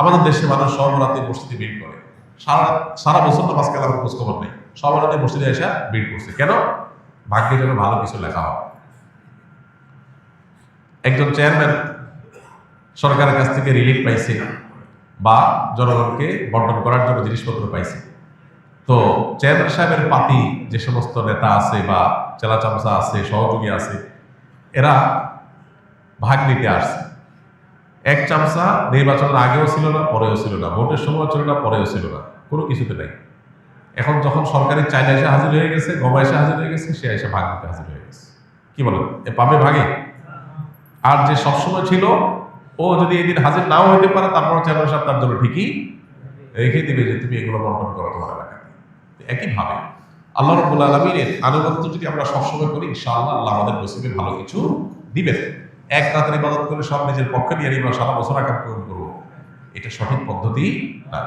আমাদের দেশে মানুষ সব রাতে মসজিদে ভিড় করে, সারা বছর তো আজকাল আমার খোঁজ খবর নেই, সব রাতে মসজিদে এসে ভিড় করছে কেন? ভাগ্যের জন্য ভালো কিছু লেখা হয়। একজন চেয়ারম্যান সরকারের কাছ থেকে রিলিফ পাইছে বা জনগণকে বন্টন করার জন্য জিনিসপত্র পাইছে। তো চেয়ারম্যান সাহেবের পাতি যে সমস্ত নেতা আছে বা চেলা চামচা আছে, সহযোগী আছে, এরা ভাগ নিতে আসছে। এক চামচা নির্বাচনের আগেও ছিল না, পরেও ছিল না, ভোটের সময় ছিল না, পরেও ছিল না, কোনো কিছুতে নাই। এখন যখন সরকারি চাইনা এসে হাজির হয়ে গেছে, গমা এসে হাজির হয়ে গেছে, সে এসে ভাগ নিতে হাজির হয়ে গেছে। কি বলেন, এ পাবে ভাগে? আর যে সবসময় ছিল, ও যদি এদিন হাজির নাও হইতে পারে, তারপর চেয়ারম্যান সাহেব তার জন্য ঠিকই রেখে দিবে যে তুমি এগুলো বন্টন করো তোমার এলাকায়। একইভাবে আল্লাহ রাব্বুল আলামিনের আনুগত্য যদি আমরা সবসময় করি, ইনশাআল্লাহ আল্লাহ আমাদের নসিবে ভালো কিছু দিবেন। এক রাতের ইবাদত করে সব নিজের পক্ষে নিয়ে নিবা, সারা বছর আকাম পূরণ করবো, এটা সঠিক পদ্ধতি না।